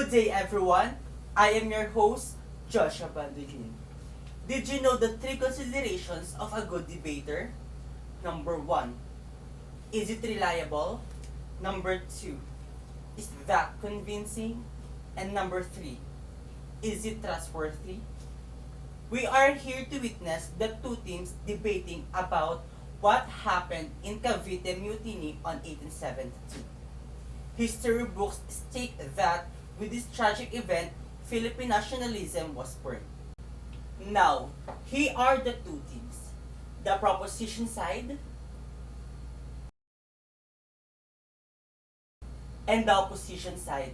Good day, everyone. I am your host, Joshua Bandolin. Did you know the three considerations of a good debater? Number one, is it reliable? Number two, is that convincing? And number three, is it trustworthy? We are here to witness the two teams debating about what happened in Cavite Mutiny on 1872. History books state that with this tragic event, Philippine nationalism was born. Now, here are the two teams. The proposition side and the opposition side.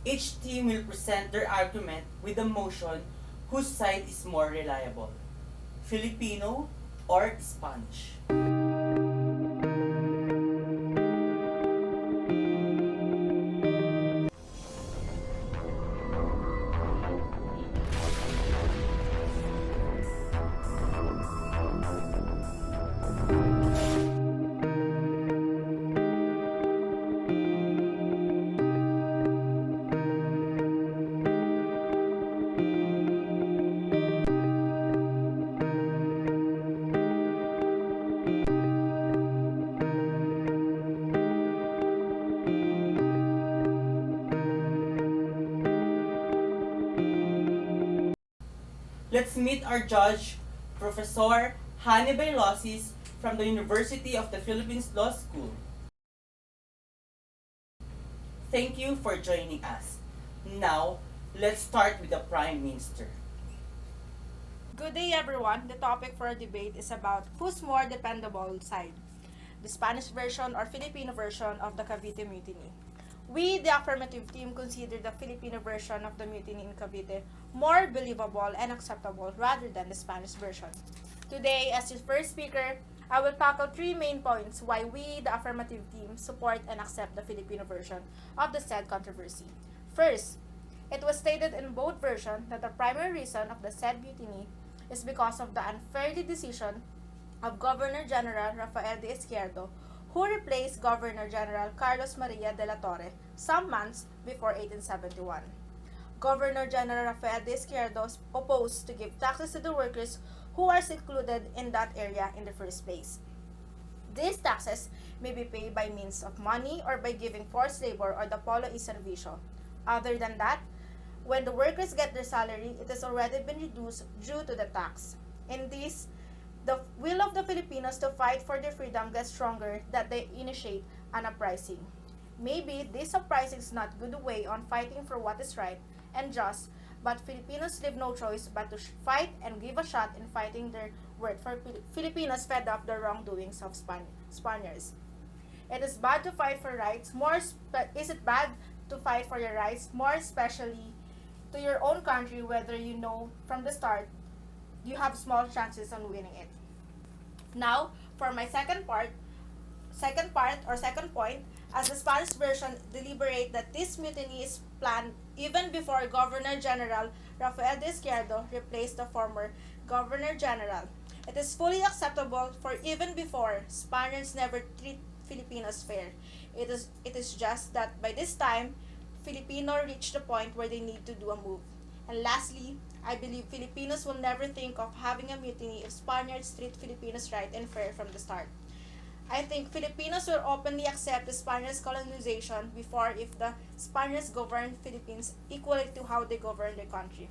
Each team will present their argument with a motion whose side is more reliable, Filipino or Spanish. Let's meet our judge, Professor Hannibal Losis from the University of the Philippines Law School. Thank you for joining us. Now, let's start with the Prime Minister. Good day, everyone. The topic for our debate is about who's more dependable side, the Spanish version or Filipino version of the Cavite Mutiny. We, the affirmative team, consider the Filipino version of the mutiny in Cavite more believable and acceptable rather than the Spanish version. Today, as your first speaker, I will tackle three main points why we, the affirmative team, support and accept the Filipino version of the said controversy. First, it was stated in both versions that the primary reason of the said mutiny is because of the unfairly decision of Governor General Rafael de Izquierdo, who replaced Governor General Carlos Maria de la Torre some months before 1871. Governor General Rafael de Izquierdo opposed to give taxes to the workers who are secluded in that area in the first place. These taxes may be paid by means of money or by giving forced labor or the polo y servicio. Other than that, when the workers get their salary, it has already been reduced due to the tax. In this, the will of the Filipinos to fight for their freedom gets stronger that they initiate an uprising. Maybe this uprising is not good way on fighting for what is right and just, but Filipinos leave no choice but to fight and give a shot in fighting their worth for Filipinos fed up the wrongdoings of Spaniards. It is bad to fight for rights. Is it bad to fight for your rights, more especially to your own country, whether you know from the start you have small chances on winning it. Now, for my second point, as the Spanish version deliberate that this mutiny is planned even before Governor General Rafael de Izquierdo replaced the former Governor General. It is fully acceptable for even before Spaniards never treat Filipinos fair. It is just that by this time, Filipino reached the point where they need to do a move. And lastly, I believe Filipinos will never think of having a mutiny if Spaniards treat Filipinos right and fair from the start. I think Filipinos will openly accept the Spaniards' colonization before if the Spaniards govern Philippines equally to how they govern their country.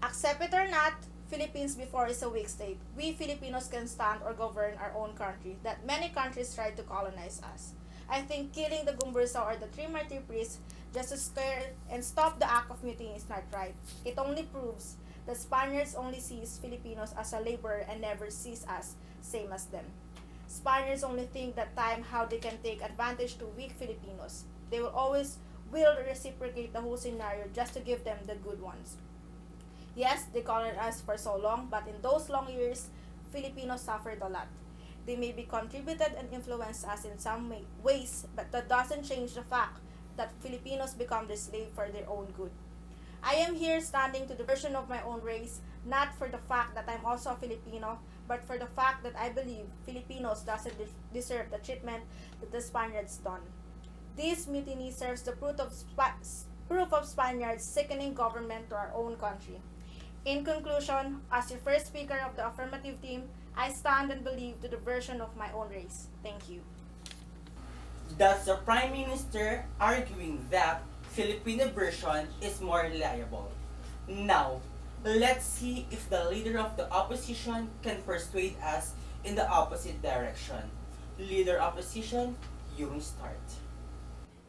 Accept it or not, Philippines before is a weak state. We Filipinos can stand or govern our own country that many countries tried to colonize us. I think killing the Gumbursa or the three martyr priests just to scare and stop the act of mutiny is not right. It only proves that Spaniards only sees Filipinos as a laborer and never sees us same as them. Spaniards only think that time how they can take advantage to weak Filipinos. They will reciprocate the whole scenario just to give them the good ones. Yes, they colonized us for so long, but in those long years, Filipinos suffered a lot. They may be contributed and influenced us in some ways, but that doesn't change the fact that Filipinos become the slave for their own good. I am here standing to the version of my own race, not for the fact that I'm also a Filipino, but for the fact that I believe Filipinos doesn't deserve the treatment that the Spaniards done. This mutiny serves the proof of Spaniards' sickening government to our own country. In conclusion, as your first speaker of the affirmative team, I stand and believe to the version of my own race. Thank you. That's the Prime Minister arguing that Filipino version is more reliable. Now, let's see if the leader of the opposition can persuade us in the opposite direction. Leader opposition, you start.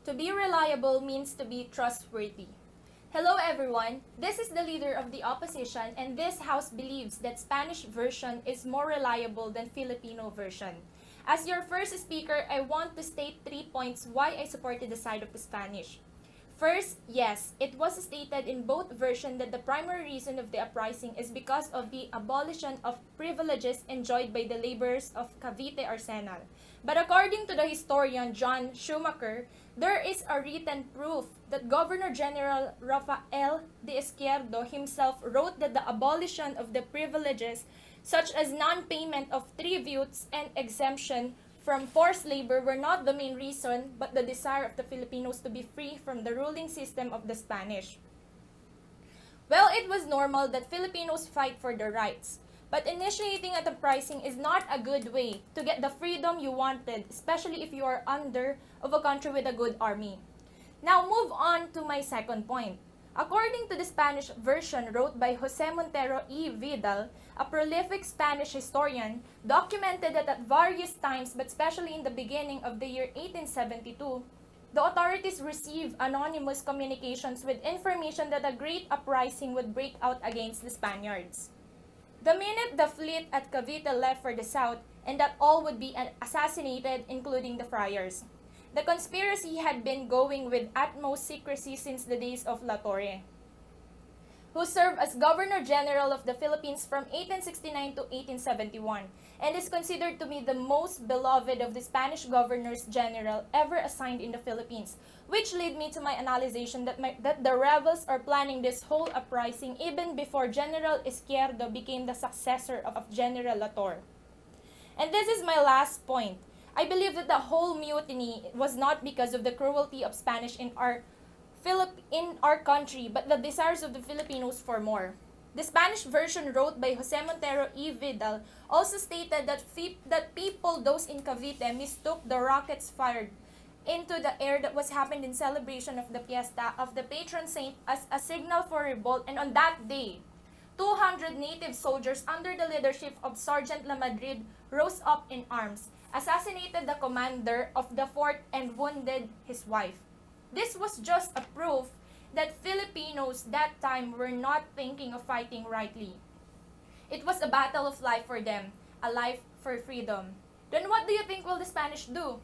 To be reliable means to be trustworthy. Hello everyone, this is the leader of the opposition and this house believes that Spanish version is more reliable than Filipino version. As your first speaker, I want to state 3 points why I supported the side of the Spanish. First, yes, it was stated in both versions that the primary reason of the uprising is because of the abolition of privileges enjoyed by the laborers of Cavite Arsenal. But according to the historian John Schumacher, there is a written proof that Governor General Rafael de Izquierdo himself wrote that the abolition of the privileges such as non-payment of tributes and exemption from forced labor were not the main reason but the desire of the Filipinos to be free from the ruling system of the Spanish. Well, it was normal that Filipinos fight for their rights. But initiating an uprising is not a good way to get the freedom you wanted, especially if you are under of a country with a good army. Now move on to my second point. According to the Spanish version wrote by Jose Montero y Vidal, a prolific Spanish historian, documented that at various times, but especially in the beginning of the year 1872, the authorities received anonymous communications with information that a great uprising would break out against the Spaniards. The minute the fleet at Cavite left for the south, and that all would be assassinated, including the friars. The conspiracy had been going with utmost secrecy since the days of La Torre, who served as Governor General of the Philippines from 1869 to 1871, and is considered to be the most beloved of the Spanish governors general ever assigned in the Philippines, which led me to my analysis that the rebels are planning this whole uprising even before General Izquierdo became the successor of General La Torre. And this is my last point. I believe that the whole mutiny was not because of the cruelty of Spanish in our country, but the desires of the Filipinos for more. The Spanish version wrote by Jose Montero y Vidal also stated that people, those in Cavite, mistook the rockets fired into the air that was happened in celebration of the fiesta of the patron saint as a signal for revolt, and on that day, 200 native soldiers under the leadership of Sergeant Lamadrid rose up in arms, assassinated the commander of the fort, and wounded his wife. This was just a proof that Filipinos that time were not thinking of fighting rightly. It was a battle of life for them, a life for freedom. Then what do you think will the Spanish do?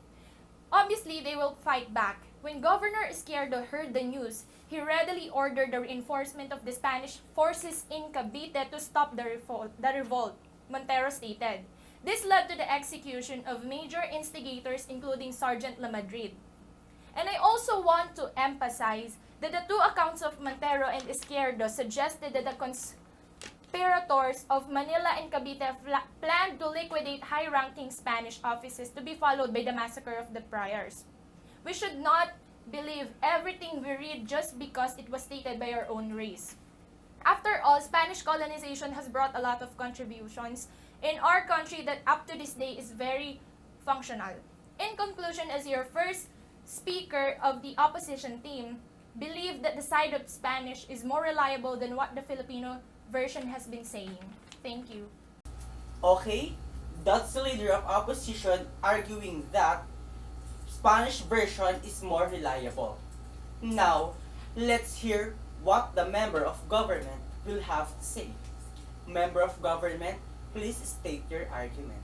Obviously, they will fight back. When Governor Izquierdo heard the news, he readily ordered the reinforcement of the Spanish forces in Cavite to stop the revolt, Montero stated. This led to the execution of major instigators including Sergeant Lamadrid. And I also want to emphasize that the two accounts of Montero and Izquierdo suggested that the conspirators of Manila and Cavite planned to liquidate high-ranking Spanish officers to be followed by the massacre of the friars. We should not believe everything we read just because it was stated by our own race. After all, Spanish colonization has brought a lot of contributions in our country that up to this day is very functional. In conclusion, as your first speaker of the opposition team, believe that the side of Spanish is more reliable than what the Filipino version has been saying. Thank you. Okay, that's the leader of opposition arguing that Spanish version is more reliable. Now, let's hear what the member of government will have to say. Member of government, please state your argument.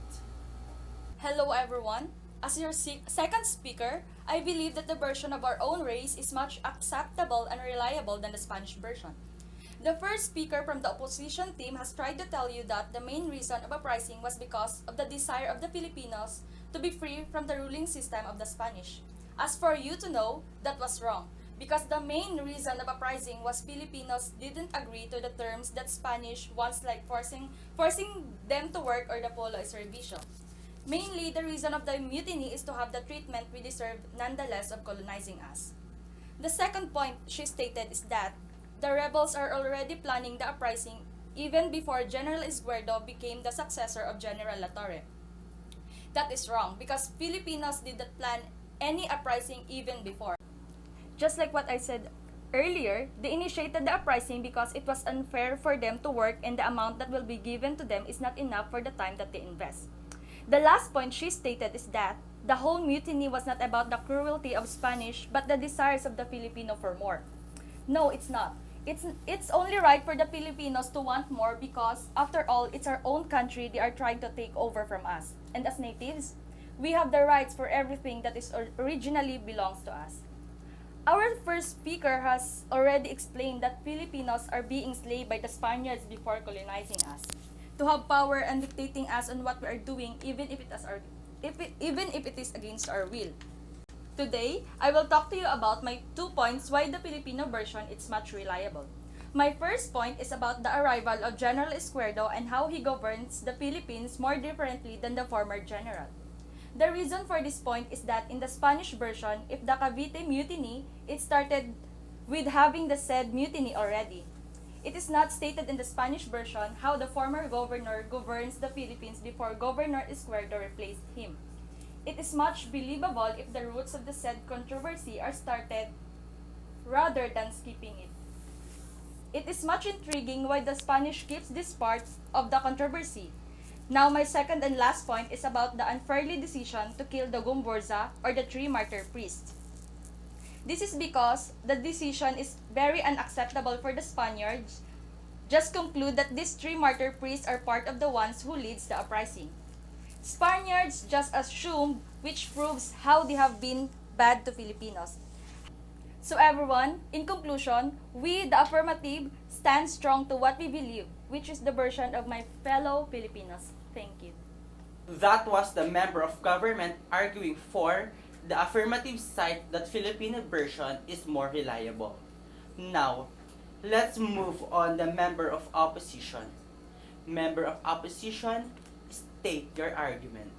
Hello everyone. As your second speaker, I believe that the version of our own race is much acceptable and reliable than the Spanish version. The first speaker from the opposition team has tried to tell you that the main reason of uprising was because of the desire of the Filipinos to be free from the ruling system of the Spanish. As for you to know, that was wrong. because the main reason of uprising was Filipinos didn't agree to the terms that Spanish wants, like forcing them to work or the polo is servisyo. Mainly, the reason of the mutiny is to have the treatment we deserve nonetheless of colonizing us. The second point she stated is that the rebels are already planning the uprising even before General Izquierdo became the successor of General La Torre. That is wrong because Filipinos did not plan any uprising even before. Just like what I said earlier, they initiated the uprising because it was unfair for them to work and the amount that will be given to them is not enough for the time that they invest. The last point she stated is that the whole mutiny was not about the cruelty of Spanish but the desires of the Filipino for more. No, it's not. It's only right for the Filipinos to want more because, after all, it's our own country they are trying to take over from us. And as natives, we have the rights for everything that is originally belongs to us. Our first speaker has already explained that Filipinos are being enslaved by the Spaniards before colonizing us, to have power and dictating us on what we are doing even if it is against our will. Today, I will talk to you about my 2 points why the Filipino version is much reliable. My first point is about the arrival of General Izquierdo and how he governs the Philippines more differently than the former general. The reason for this point is that in the Spanish version, if the Cavite Mutiny, it started with having the said mutiny already. It is not stated in the Spanish version how the former governor governs the Philippines before Governor Izquierdo replaced him. It is much believable if the roots of the said controversy are started rather than skipping it. It is much intriguing why the Spanish keeps this part of the controversy. Now, my second and last point is about the unfairly decision to kill the Gumburza or the three martyr priests. This is because the decision is very unacceptable for the Spaniards. Just conclude that these three martyr priests are part of the ones who leads the uprising. Spaniards just assumed, which proves how they have been bad to Filipinos. So everyone, in conclusion, we, the affirmative, stand strong to what we believe, which is the version of my fellow Filipinos. Thank you. That was the member of government arguing for the affirmative side that Filipino version is more reliable. Now, let's move on the member of opposition. Member of opposition, state your argument.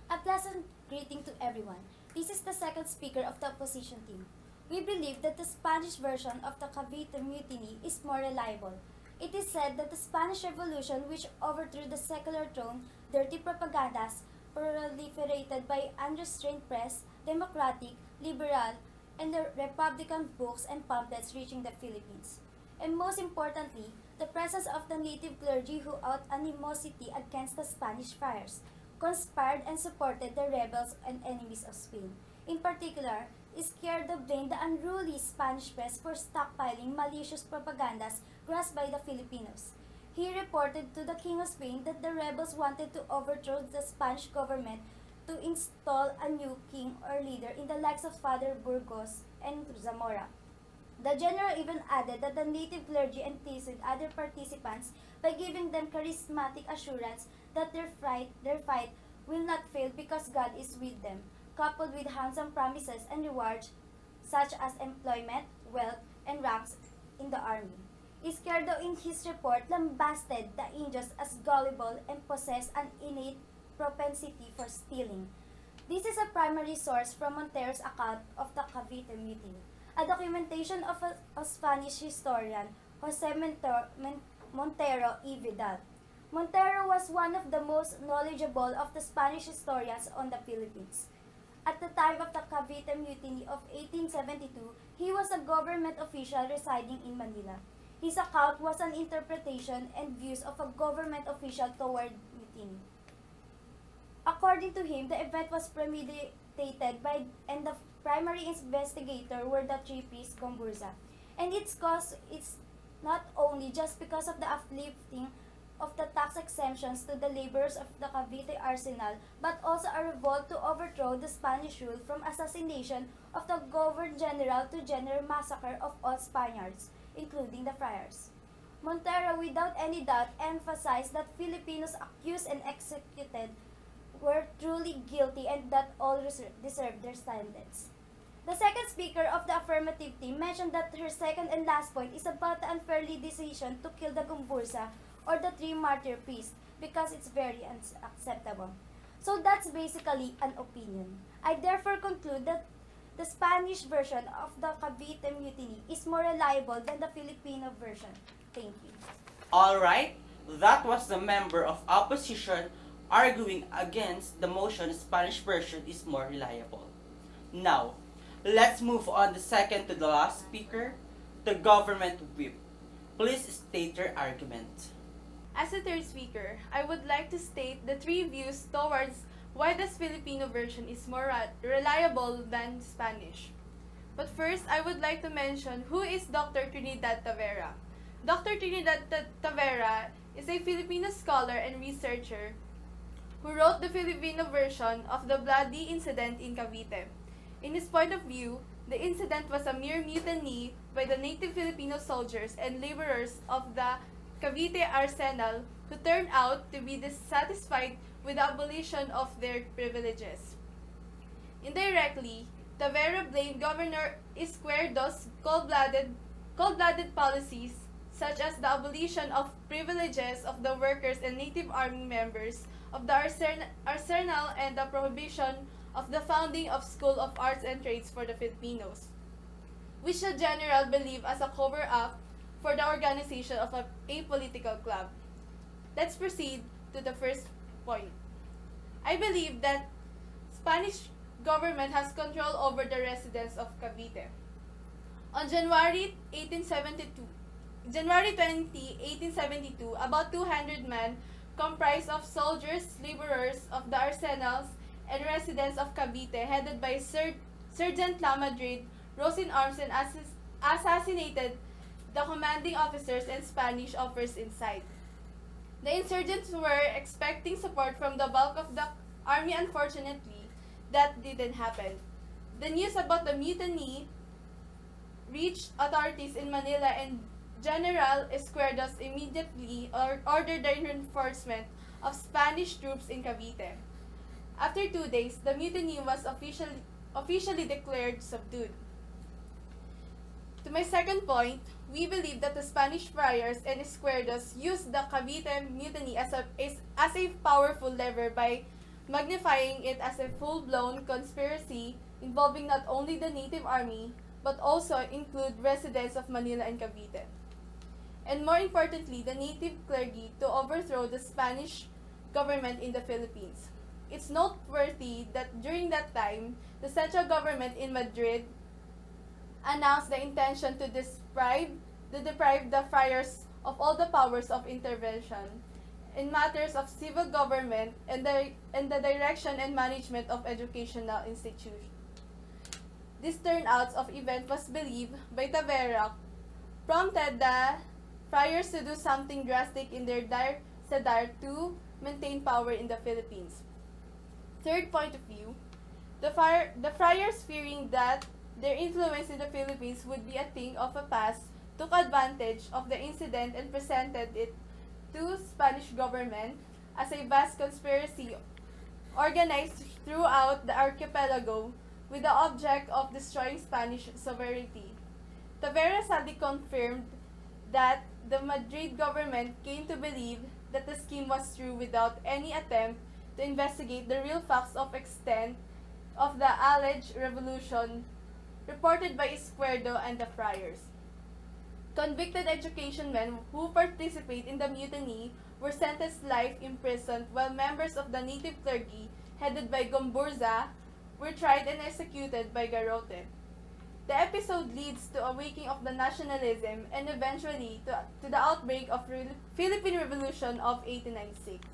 A pleasant greeting to everyone. This is the second speaker of the opposition team. We believe that the Spanish version of the Cavite Mutiny is more reliable. It is said that the Spanish Revolution, which overthrew the secular throne, dirty propagandas, proliferated by unrestrained press, democratic, liberal, and the Republican books and pamphlets reaching the Philippines. And most importantly, the presence of the native clergy who out animosity against the Spanish friars, conspired and supported the rebels and enemies of Spain. In particular, Izquierdo blamed the unruly Spanish press for stockpiling malicious propagandas grasped by the Filipinos. He reported to the King of Spain that the rebels wanted to overthrow the Spanish government to install a new king or leader in the likes of Father Burgos and Zamora. The general even added that the native clergy enticed other participants by giving them charismatic assurance that their fight will not fail because God is with them, coupled with handsome promises and rewards such as employment, wealth, and ranks in the army. Izquierdo in his report lambasted the Indians as gullible and possessed an innate propensity for stealing. This is a primary source from Montero's account of the Cavite Mutiny, a documentation of a Spanish historian, Jose Montero y Vidal. Montero was one of the most knowledgeable of the Spanish historians on the Philippines. At the time of the Cavite Mutiny of 1872, he was a government official residing in Manila. His account was an interpretation and views of a government official toward mutiny. According to him, the event was premeditated by and the primary investigator were the three priests Gomburza. And its cause is not only just because of the uplifting of the tax exemptions to the laborers of the Cavite arsenal, but also a revolt to overthrow the Spanish rule from assassination of the Governor-General to general massacre of all Spaniards, including the friars. Montero, without any doubt, emphasized that Filipinos accused and executed were truly guilty and that all deserved their sentence. The second speaker of the affirmative team mentioned that her second and last point is about the unfairly decision to kill the Gumbursa or the three martyr priests because it's very unacceptable. So that's basically an opinion. I therefore conclude that the Spanish version of the Cavite Mutiny is more reliable than the Filipino version. Thank you. Alright, that was the member of opposition arguing against the motion Spanish version is more reliable. Now, let's move on the second to the last speaker, the government whip. Please state your argument. As a third speaker, I would like to state the three views towards why the Filipino version is more reliable than Spanish. But first, I would like to mention who is Dr. Trinidad Tavera. Dr. Trinidad Tavera is a Filipino scholar and researcher who wrote the Filipino version of the bloody incident in Cavite. In his point of view, the incident was a mere mutiny by the native Filipino soldiers and laborers of the Cavite arsenal who turned out to be dissatisfied with the abolition of their privileges. Indirectly, Tavera blamed Governor Izquierdo's cold-blooded policies such as the abolition of privileges of the workers and native army members of the arsenal and the prohibition of the founding of School of Arts and Trades for the Filipinos, which the general believed as a cover-up for the organization of a political club. Let's proceed to the first point. I believe that Spanish government has control over the residents of Cavite. On January 20, 1872, about 200 men comprised of soldiers, laborers of the arsenals, and residents of Cavite, headed by Sergeant La Madrid, rose in arms and assassinated the commanding officers and Spanish officers inside. The insurgents were expecting support from the bulk of the army. Unfortunately, that didn't happen. The news about the mutiny reached authorities in Manila, and General Izquierdos immediately ordered the reinforcement of Spanish troops in Cavite. After 2 days, the mutiny was officially declared subdued. To my second point, we believe that the Spanish friars and Izquierdos used the Cavite Mutiny as a powerful lever by magnifying it as a full-blown conspiracy involving not only the native army, but also include residents of Manila and Cavite. And more importantly, the native clergy to overthrow the Spanish government in the Philippines. It's noteworthy that during that time, the central government in Madrid announced the intention to deprive the friars of all the powers of intervention in matters of civil government and the direction and management of educational institutions. This turnout of event was believed by Tavera prompted the friars to do something drastic in their dire desire to maintain power in the Philippines. Third point of view, the friars, fearing that their influence in the Philippines would be a thing of the past, took advantage of the incident and presented it to Spanish government as a vast conspiracy organized throughout the archipelago with the object of destroying Spanish sovereignty. Tavera sadly confirmed that the Madrid government came to believe that the scheme was true without any attempt to investigate the real facts of extent of the alleged revolution reported by Izquierdo and the friars. Convicted education men who participate in the mutiny were sentenced life imprisoned, while members of the native clergy, headed by Gomburza, were tried and executed by garrote. The episode leads to a waking of the nationalism and eventually to the outbreak of Philippine Revolution of 1896.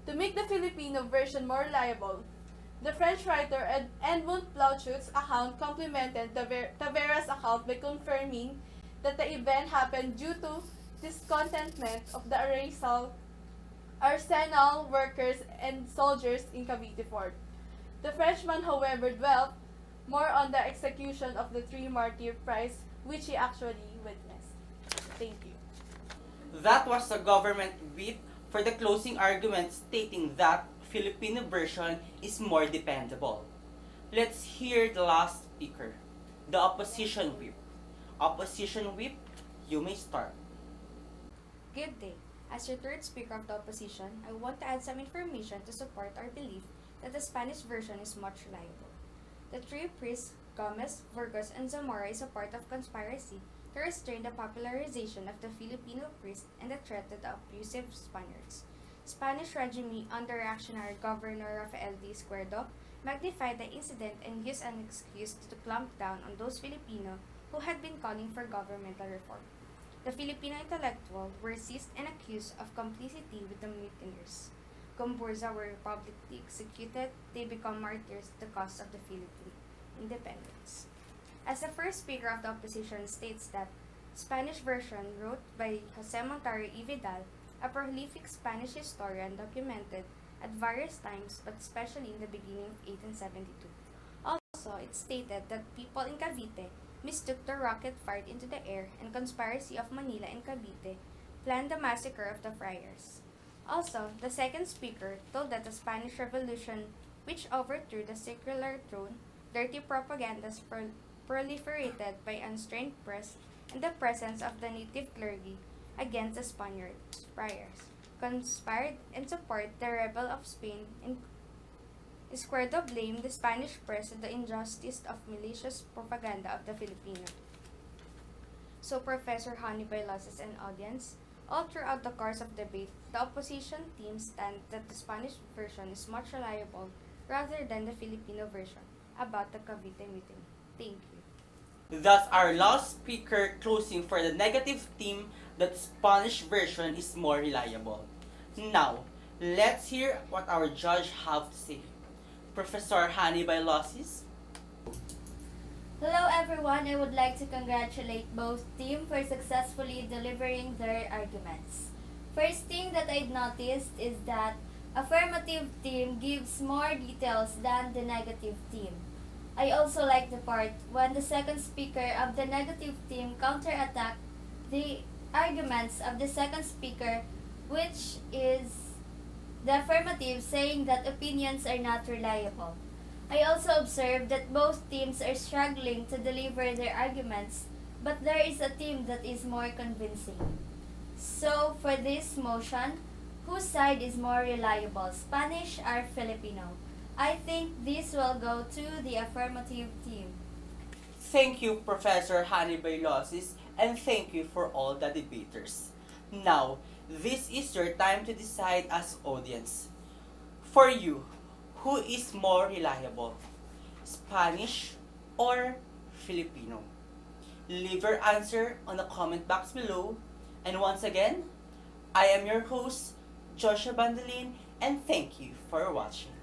To make the Filipino version more reliable, the French writer Edmond Plauchut's account complemented Tavera's account by confirming that the event happened due to discontentment of the arsenal workers and soldiers in Cavite Fort. The Frenchman, however, dwelt more on the execution of the three martyr priests, which he actually witnessed. Thank you. That was the government whip for the closing argument stating that Filipino version is more dependable. Let's hear the last speaker, the opposition whip. Opposition whip, you may start. Good day. As your third speaker of the opposition, I want to add some information to support our belief that the Spanish version is much reliable. The three priests, Gomez, Burgos, and Zamora, is a part of conspiracy to restrain the popularization of the Filipino priest and the threat to the abusive Spaniards. Spanish regime under reactionary governor Rafael D. Izquierdo magnified the incident and used an excuse to clamp down on those Filipino who had been calling for governmental reform. The Filipino intellectuals were seized and accused of complicity with the mutineers. Gomburza were publicly executed. They become martyrs to the cause of the Philippine independence. As the first speaker of the opposition states that Spanish version wrote by Jose Montario y Vidal, a prolific Spanish historian documented at various times but especially in the beginning of 1872. Also, it stated that people in Cavite mistook the rocket fired into the air and conspiracy of Manila and Cavite planned the massacre of the friars. Also, the second speaker told that the Spanish Revolution, which overthrew the secular throne, dirty propagandas proliferated by unstrained press and the presence of the native clergy against the Spaniards, friars, conspired and supported the rebel of Spain and Izquierdo blamed the Spanish press for the injustice of malicious propaganda of the Filipino. So Professor Hannibal Losses and audience, all throughout the course of debate, the opposition team stand that the Spanish version is much reliable rather than the Filipino version about the Cavite Mutiny. Thank you. Thus, our last speaker closing for the negative theme that Spanish version is more reliable. Now, let's hear what our judge have to say. Professor Hannibal Losses. Hello everyone, I would like to congratulate both teams for successfully delivering their arguments. First thing that I'd noticed is that affirmative team gives more details than the negative team. I also like the part when the second speaker of the negative team counterattacked the arguments of the second speaker, which is the affirmative, saying that opinions are not reliable. I also observed that both teams are struggling to deliver their arguments, but there is a team that is more convincing. So, for this motion, whose side is more reliable, Spanish or Filipino? I think this will go to the affirmative team. Thank you, Professor Hannibal Losses, and thank you for all the debaters. Now, this is your time to decide as audience. For you, who is more reliable, Spanish or Filipino? Leave your answer on the comment box below. And once again, I am your host, Joshua Bandolin, and thank you for watching.